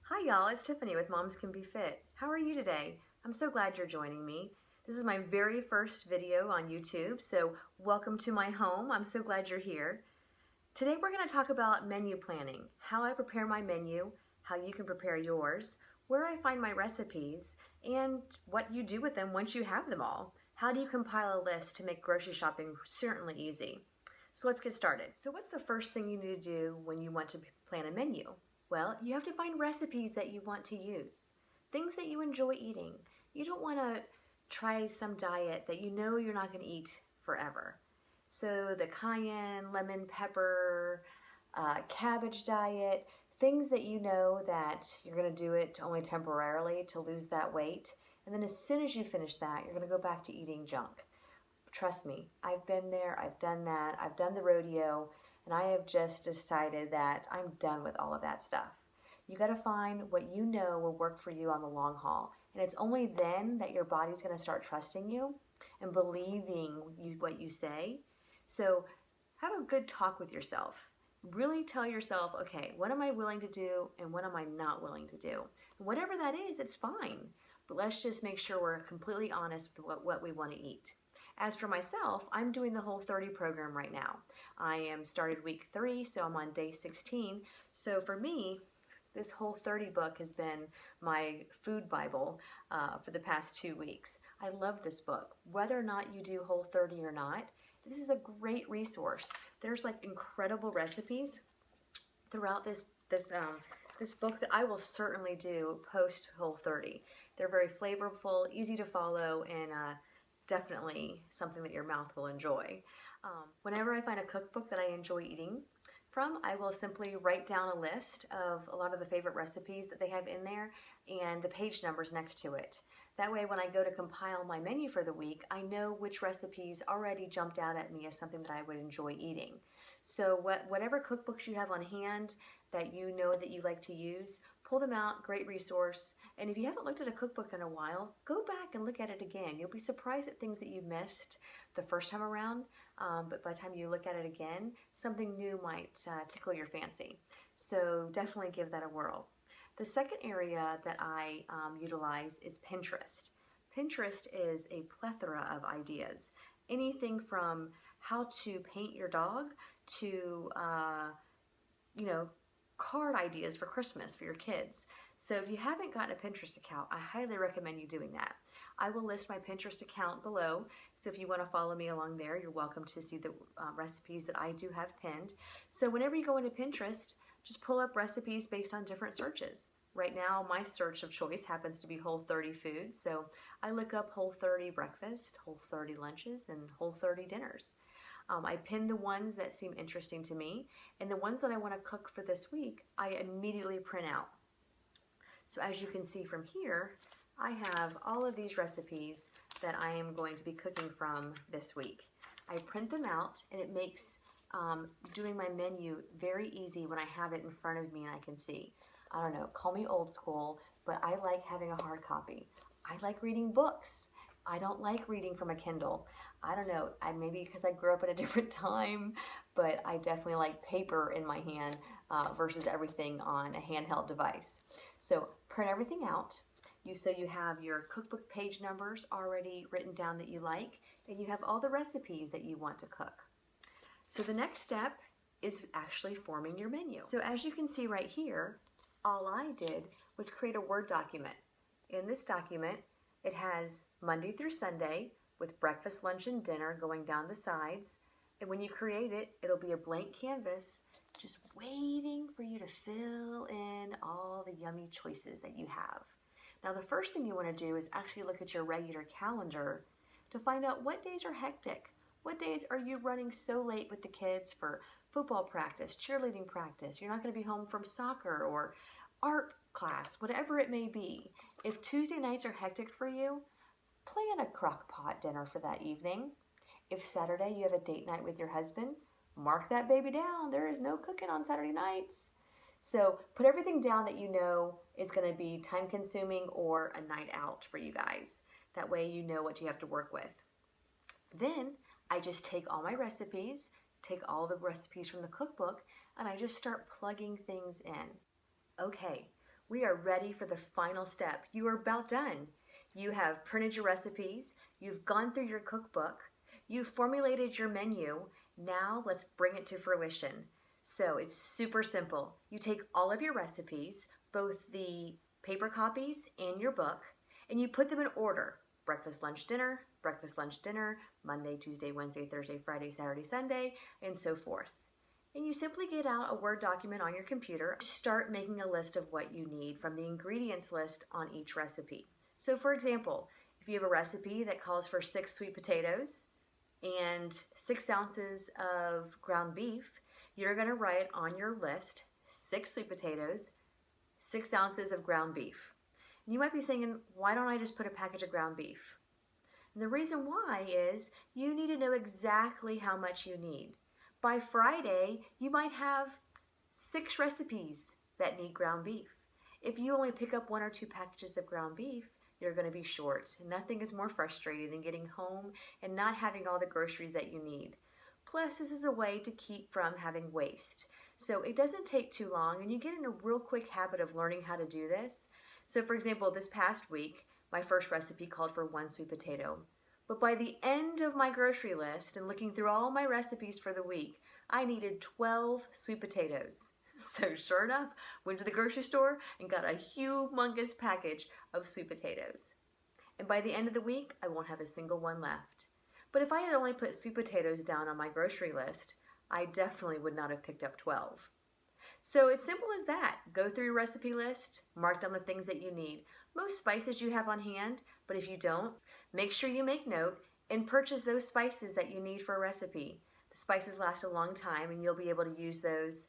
Hi y'all, it's Tiffany with Moms Can Be Fit. How are you today? I'm so glad you're joining me. This is my very first video on YouTube, so welcome to my home. I'm so glad you're here. Today we're going to talk about menu planning, how I prepare my menu, how you can prepare yours, where I find my recipes, and what you do with them once you have them all. How do you compile a list to make grocery shopping certainly easy? So let's get started. So what's the first thing you need to do when you want to plan a menu? Well, you have to find recipes that you want to use, things that you enjoy eating. You don't want to try some diet that you know you're not going to eat forever. So the cayenne, lemon pepper, cabbage diet, things that you know that you're going to do it only temporarily to lose that weight. And then as soon as you finish that, you're going to go back to eating junk. Trust me, I've been there, I've done that, I've done the rodeo, and I have just decided that I'm done with all of that stuff. You got to find what you know will work for you on the long haul. And it's only then that your body's going to start trusting you and believing what you say. So have a good talk with yourself. Really tell yourself, okay, what am I willing to do and what am I not willing to do? And whatever that is, it's fine. But let's just make sure we're completely honest with what we want to eat. As for myself, I'm doing the Whole30 program right now. I am started week 3, so I'm on day 16. So for me, this Whole30 book has been my food Bible for the past 2 weeks. I love this book. Whether or not you do Whole30 or not, this is a great resource. There's like incredible recipes throughout this book that I will certainly do post Whole30. They're very flavorful, easy to follow, and definitely something that your mouth will enjoy. Whenever I find a cookbook that I enjoy eating from, I will simply write down a list of a lot of the favorite recipes that they have in there and the page numbers next to it. That way when I go to compile my menu for the week, I know which recipes already jumped out at me as something that I would enjoy eating. So whatever cookbooks you have on hand that you know that you like to use, pull them out, great resource. And if you haven't looked at a cookbook in a while, go back and look at it again. You'll be surprised at things that you missed the first time around, but by the time you look at it again, something new might tickle your fancy. So definitely give that a whirl. The second area that I utilize is Pinterest. Pinterest is a plethora of ideas. Anything from how to paint your dog to, card ideas for Christmas for your kids. So if you haven't gotten a Pinterest account, I highly recommend you doing that. I will list my Pinterest account below, so if you want to follow me along there, you're welcome to see the recipes that I do have pinned. So whenever you go into Pinterest, just pull up recipes based on different searches. Right now, my search of choice happens to be Whole30 foods, so I look up Whole30 breakfast, Whole30 lunches, and Whole30 dinners. I pin the ones that seem interesting to me, and the ones that I want to cook for this week, I immediately print out. So as you can see from here, I have all of these recipes that I am going to be cooking from this week. I print them out, and it makes doing my menu very easy when I have it in front of me and I can see. I don't know, call me old school, but I like having a hard copy. I like reading books. I don't like reading from a Kindle. I don't know, maybe because I grew up at a different time, but I definitely like paper in my hand versus everything on a handheld device. So print everything out. So you have your cookbook page numbers already written down that you like, and you have all the recipes that you want to cook. So the next step is actually forming your menu. So as you can see right here, all I did was create a Word document. In this document, it has Monday through Sunday with breakfast, lunch, and dinner going down the sides. And when you create it, it'll be a blank canvas just waiting for you to fill in all the yummy choices that you have. Now, the first thing you want to do is actually look at your regular calendar to find out what days are hectic. What days are you running so late with the kids for football practice, cheerleading practice? You're not going to be home from soccer or art class, whatever it may be. If Tuesday nights are hectic for you, plan a crock pot dinner for that evening. If Saturday you have a date night with your husband, mark that baby down. There is no cooking on Saturday nights. So put everything down that you know is going to be time consuming or a night out for you guys. That way you know what you have to work with. Then I just take all my recipes, take all the recipes from the cookbook, and I just start plugging things in. Okay, We are ready for the final step. You are about done. You have printed your recipes, you've gone through your cookbook, you've formulated your menu. Now let's bring it to fruition. So it's super simple. You take all of your recipes, both the paper copies and your book, and you put them in order. Breakfast, lunch, dinner, Monday, Tuesday, Wednesday, Thursday, Friday, Saturday, Sunday, and so forth. And you simply get out a Word document on your computer, start making a list of what you need from the ingredients list on each recipe. So for example, if you have a recipe that calls for 6 sweet potatoes and 6 ounces of ground beef, you're going to write on your list 6 sweet potatoes, 6 ounces of ground beef. And you might be thinking, why don't I just put a package of ground beef? And the reason why is you need to know exactly how much you need. By Friday, you might have 6 recipes that need ground beef. If you only pick up 1 or 2 packages of ground beef, you're going to be short. Nothing is more frustrating than getting home and not having all the groceries that you need. Plus, this is a way to keep from having waste. So it doesn't take too long, and you get in a real quick habit of learning how to do this. So for example, this past week, my first recipe called for 1 sweet potato. But by the end of my grocery list and looking through all my recipes for the week, I needed 12 sweet potatoes. So sure enough, went to the grocery store and got a humongous package of sweet potatoes. And by the end of the week, I won't have a single one left. But if I had only put sweet potatoes down on my grocery list, I definitely would not have picked up 12. So it's simple as that. Go through your recipe list, mark down the things that you need. Most spices you have on hand, but if you don't, make sure you make note and purchase those spices that you need for a recipe. The spices last a long time and you'll be able to use those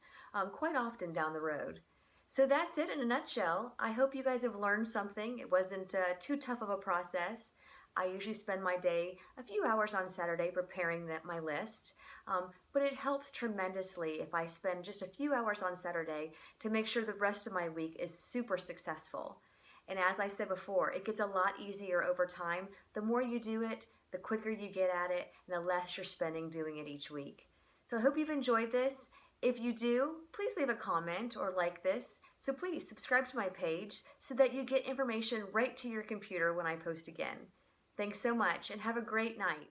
quite often down the road. So that's it in a nutshell. I hope you guys have learned something. It wasn't too tough of a process. I usually spend my day a few hours on Saturday preparing my list, but it helps tremendously if I spend just a few hours on Saturday to make sure the rest of my week is super successful. And as I said before, it gets a lot easier over time. The more you do it, the quicker you get at it, and the less you're spending doing it each week. So I hope you've enjoyed this. If you do, please leave a comment or like this. So please subscribe to my page so that you get information right to your computer when I post again. Thanks so much and have a great night.